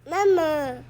Mama.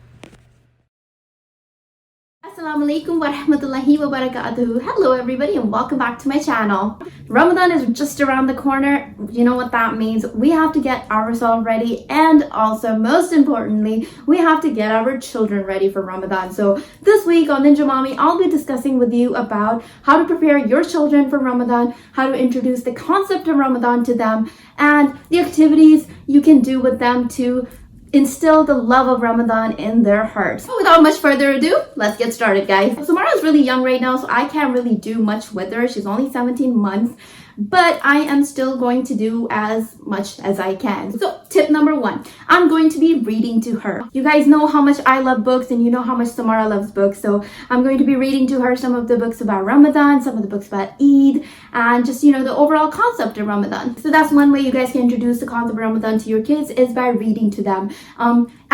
Assalamu alaikum wa rahmatullahi wa barakatuhu. Hello everybody and welcome back to my channel. Ramadan is just around the corner. You know what that means. We have to get ourselves ready, and also most importantly, we have to get our children ready for Ramadan. So this week on Ninja Mommy, I'll be discussing with you about how to prepare your children for Ramadan, how to introduce the concept of Ramadan to them, and the activities you can do with them to instill the love of Ramadan in their hearts. So without much further ado, let's get started, guys. So Mara is really young right now, so I can't really do much with her. She's only 17 months, but I am still going to do as much as I can. So tip number 1, I'm going to be reading to her. You guys know how much I love books, and you know how much Samara loves books. So I'm going to be reading to her some of the books about Ramadan, some of the books about Eid, and just, the overall concept of Ramadan. So that's one way you guys can introduce the concept of Ramadan to your kids, is by reading to them.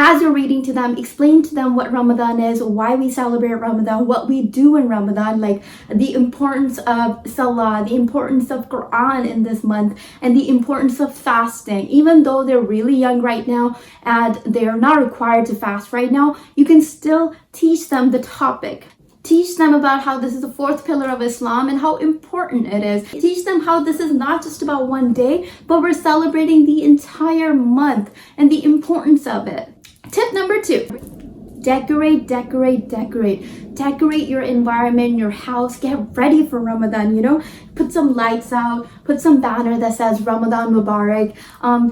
As you're reading to them, explain to them what Ramadan is, why we celebrate Ramadan, what we do in Ramadan, like the importance of Salah, the importance of Quran in this month, and the importance of fasting. Even though they're really young right now and they are not required to fast right now, you can still teach them the topic. Teach them about how this is the 4th pillar of Islam and how important it is. Teach them how this is not just about one day, but we're celebrating the entire month and the importance of it. Tip number 2, decorate, decorate, decorate. Decorate your environment, your house. Get ready for Ramadan, Put some lights out, put some banner that says Ramadan Mubarak.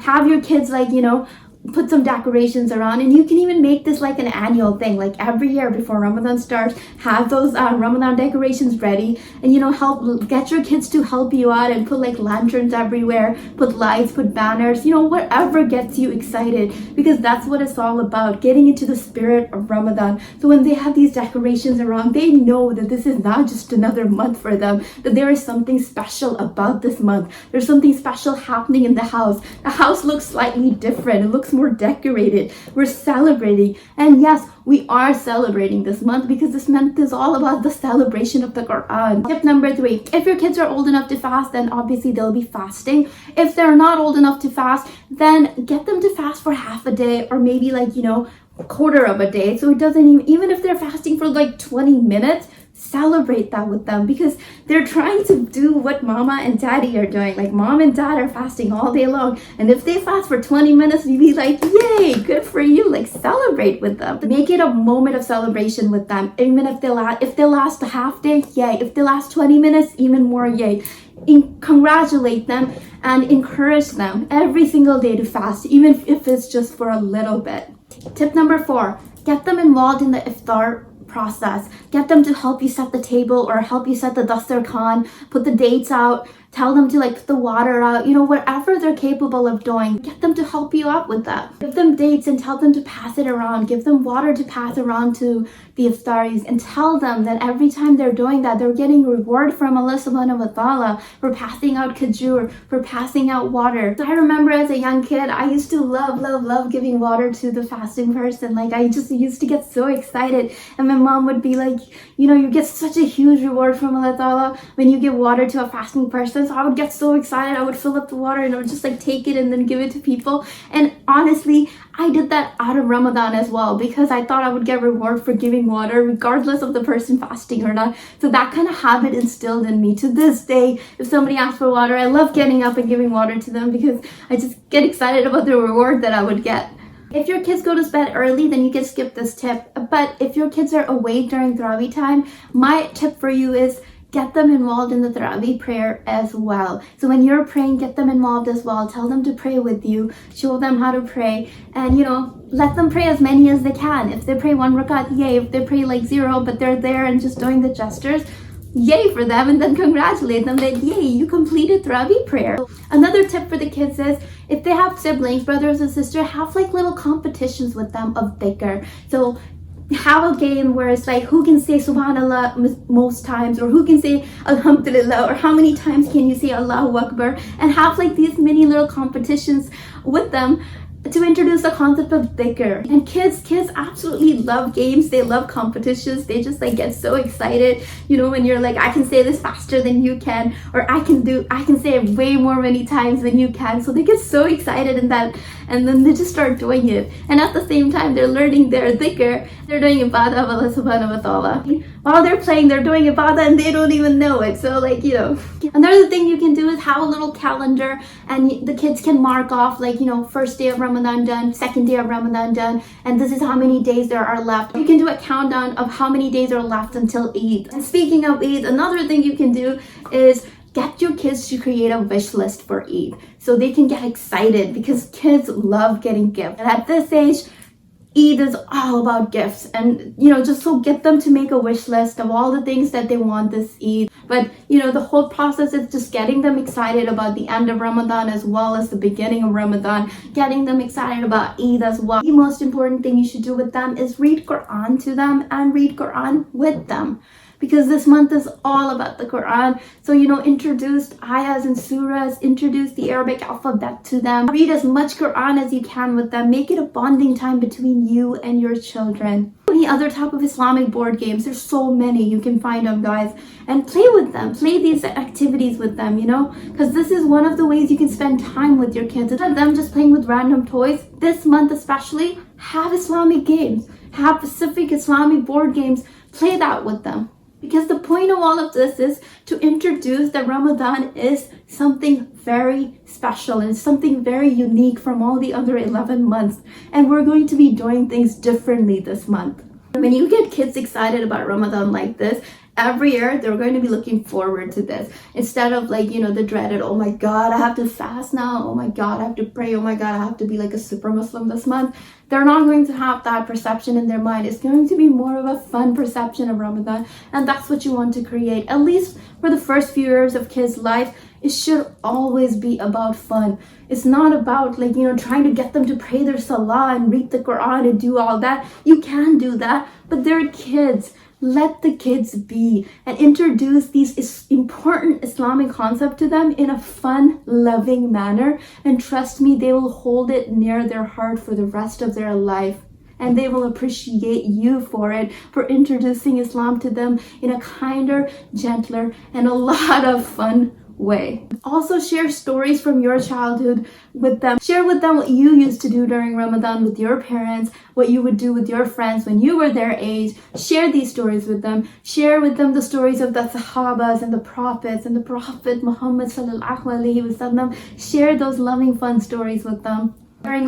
Have your kids put some decorations around, and you can even make this like an annual thing, like every year before Ramadan starts, have those Ramadan decorations ready, and help get your kids to help you out and put like lanterns everywhere, put lights, put banners, whatever gets you excited, because that's what it's all about, getting into the spirit of Ramadan. So when they have these decorations around, they know that this is not just another month for them, that there is something special about this month. There's something special happening in the house. The house looks slightly different. It looks more decorated. We're celebrating, and yes, we are celebrating this month because this month is all about the celebration of the Quran. Tip number 3, if your kids are old enough to fast, then obviously they'll be fasting. If they're not old enough to fast, then get them to fast for half a day, or maybe a quarter of a day. So it doesn't even if they're fasting for like 20 minutes, celebrate that with them, because they're trying to do what mama and daddy are doing. Like mom and dad are fasting all day long, and if they fast for 20 minutes, you'd be like, yay, good for you. Like, celebrate with them. Make it a moment of celebration with them. Even if they last a half day, yay. If they last 20 minutes, even more, yay. Congratulate them and encourage them every single day to fast, even if it's just for a little bit. Tip number 4, get them involved in the Iftar process. Get them to help you set the table, or help you set the dastarkhan, put the dates out, tell them to put the water out, whatever they're capable of doing. Get them to help you out with that. Give them dates and tell them to pass it around. Give them water to pass around to the iftaris, and tell them that every time they're doing that, they're getting reward from Allah subhanahu wa ta'ala for passing out kajur, for passing out water. So I remember as a young kid, I used to love giving water to the fasting person. I just used to get so excited, and my mom would be like, you get such a huge reward from Allah ta'ala when you give water to a fasting person. So I would get so excited. I would fill up the water and I would just take it and then give it to people. And honestly, I did that out of Ramadan as well, because I thought I would get reward for giving water regardless of the person fasting or not. So that kind of habit instilled in me. To this day, if somebody asks for water, I love getting up and giving water to them, because I just get excited about the reward that I would get. If your kids go to bed early, then you can skip this tip. But if your kids are awake during Tarawih time, my tip for you is get them involved in the Tarawih prayer as well. So when you're praying, get them involved as well. Tell them to pray with you. Show them how to pray. And, let them pray as many as they can. If they pray 1 rakat, yay. If they pray 0, but they're there and just doing the gestures, yay for them, and then congratulate them that, yay, you completed Tarawih prayer. Another tip for the kids is, if they have siblings, brothers and sisters, have little competitions with them of dhikr. So have a game where it's who can say Subhanallah most times, or who can say Alhamdulillah, or how many times can you say Allahu Akbar, and have these mini little competitions with them to introduce the concept of dhikr. And kids absolutely love games. They love competitions. They just like get so excited, you know, when you're like, I can say this faster than you can, or I can say it way more many times than you can. So they get so excited in that, and then they just start doing it. And at the same time, they're learning their dhikr. They're doing ibadah of Allah subhanahu wa ta'ala. While they're playing, they're doing ibadah and they don't even know it. So like, you know, another thing you can do is have a little calendar, and the kids can mark off like, you know, first day of Ramadan done, second day of Ramadan done, and this is how many days there are left. You can do a countdown of how many days are left until Eid. And speaking of Eid, another thing you can do is get your kids to create a wish list for Eid so they can get excited, because kids love getting gifts. And at this age, Eid is all about gifts, and you know, just so get them to make a wish list of all the things that they want this Eid. But you know, the whole process is just getting them excited about the end of Ramadan as well as the beginning of Ramadan, getting them excited about Eid as well. The most important thing you should do with them is read Quran to them and read Quran with them, because this month is all about the Quran. So, you know, introduce ayahs and surahs, introduce the Arabic alphabet to them. Read as much Quran as you can with them. Make it a bonding time between you and your children. Any other type of Islamic board games, there's so many, you can find them, guys, and play with them. Play these activities with them, you know, because this is one of the ways you can spend time with your kids. Instead of them just playing with random toys, this month especially, have Islamic games, have specific Islamic board games. Play that with them. Because the point of all of this is to introduce that Ramadan is something very special and something very unique from all the other 11 months. And we're going to be doing things differently this month. When you get kids excited about Ramadan like this, every year they're going to be looking forward to this. Instead of like, you know, the dreaded, oh my God, I have to fast now. Oh my God, I have to pray. Oh my God, I have to be like a super Muslim this month. They're not going to have that perception in their mind. It's going to be more of a fun perception of Ramadan. And that's what you want to create. At least for the first few years of kids' life, it should always be about fun. It's not about like, you know, trying to get them to pray their salah and read the Quran and do all that. You can do that, but they're kids. Let the kids be, and introduce these important Islamic concepts to them in a fun, loving manner. And trust me, they will hold it near their heart for the rest of their life. And they will appreciate you for it, for introducing Islam to them in a kinder, gentler, and a lot of fun way. Also share stories from your childhood with them. Share with them what you used to do during Ramadan with your parents, what you would do with your friends when you were their age. Share these stories with them. Share with them the stories of the Sahabas and the prophets and the Prophet Muhammad sallallahu alaihi wasallam. Share those loving, fun stories with them. During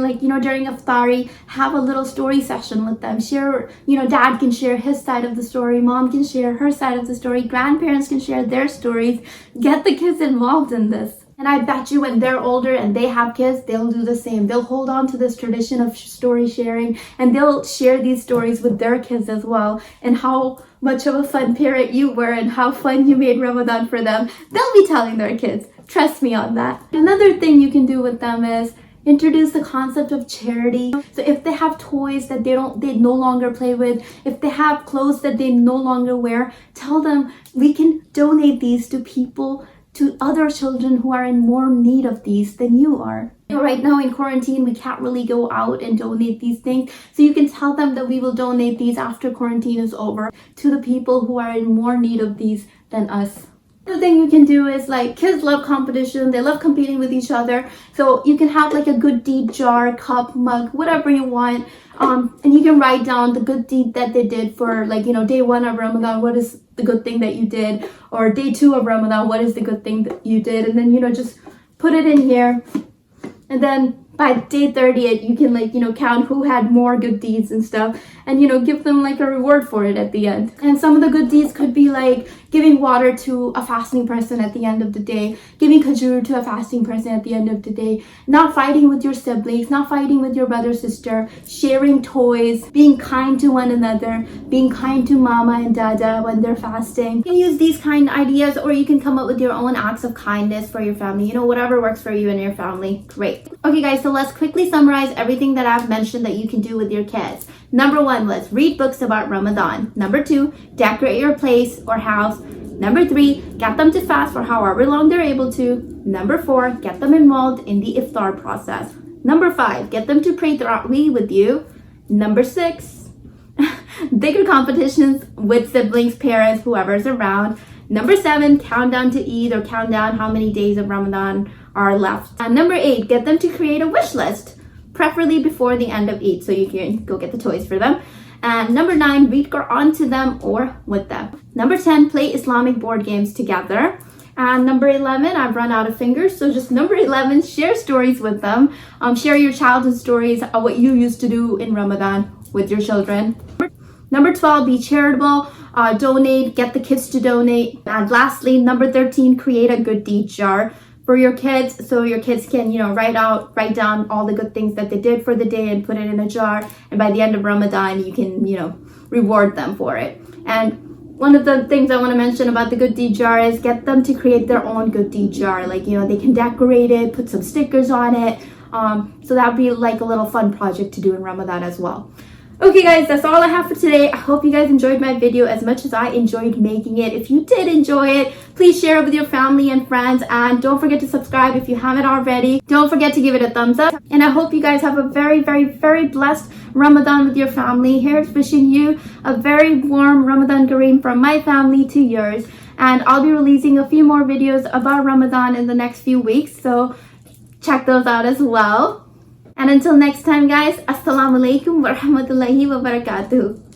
Iftari, have a little story session with them. Share, you know, dad can share his side of the story, mom can share her side of the story, grandparents can share their stories. Get the kids involved in this. And I bet you when they're older and they have kids, they'll do the same. They'll hold on to this tradition of story sharing, and they'll share these stories with their kids as well, and how much of a fun parent you were and how fun you made Ramadan for them. They'll be telling their kids. Trust me on that. Another thing you can do with them is introduce the concept of charity. So if they have toys that they no longer play with, if they have clothes that they no longer wear, tell them we can donate these to people, to other children who are in more need of these than you are. Right now in quarantine, we can't really go out and donate these things. So you can tell them that we will donate these after quarantine is over to the people who are in more need of these than us. The thing you can do is, like, kids love competition, they love competing with each other, so you can have like a good deed jar, cup, mug, whatever you want, and you can write down the good deed that they did for, like, you know, day 1 of Ramadan, what is the good thing that you did, or day 2 of Ramadan, what is the good thing that you did, and then, you know, just put it in here, and then by day 30th, you can, like, you know, count who had more good deeds and stuff, and, you know, give them like a reward for it at the end. And some of the good deeds could be like giving water to a fasting person at the end of the day, giving khajur to a fasting person at the end of the day, not fighting with your siblings, not fighting with your brother, sister, sharing toys, being kind to one another, being kind to mama and dada when they're fasting. You can use these kind of ideas, or you can come up with your own acts of kindness for your family, you know, whatever works for you and your family. Great. Okay guys, so let's quickly summarize everything that I've mentioned that you can do with your kids. Number 1, let's read books about Ramadan. Number 2, decorate your place or house. Number 3, get them to fast for however long they're able to. Number 4, get them involved in the Iftar process. Number 5, get them to pray Tarawih with you. Number 6, bigger competitions with siblings, parents, whoever's around. Number 7, count down to Eid, or count down how many days of Ramadan are left. And number 8, get them to create a wish list, preferably before the end of Eid, so you can go get the toys for them. And number 9, read Quran to them or with them. Number 10, play Islamic board games together. And number 11, I've run out of fingers, so just number 11, share stories with them. Share your childhood stories of what you used to do in Ramadan with your children. Number 12, be charitable, donate, get the kids to donate. And lastly, number 13, create a good deed jar for your kids, so your kids can, write down all the good things that they did for the day and put it in a jar. And by the end of Ramadan, you can, reward them for it. And one of the things I want to mention about the good deed jar is get them to create their own good deed jar. Like, they can decorate it, put some stickers on it. So that would be like a little fun project to do in Ramadan as well. Okay guys, that's all I have for today. I hope you guys enjoyed my video as much as I enjoyed making it. If you did enjoy it, please share it with your family and friends, and don't forget to subscribe if you haven't already. Don't forget to give it a thumbs up, and I hope you guys have a very, very, very blessed Ramadan with your family. Here's wishing you a very warm Ramadan Kareem from my family to yours, and I'll be releasing a few more videos about Ramadan in the next few weeks, so check those out as well. And until next time guys, Assalamu alaikum wa rahmatullahi wa barakatuh.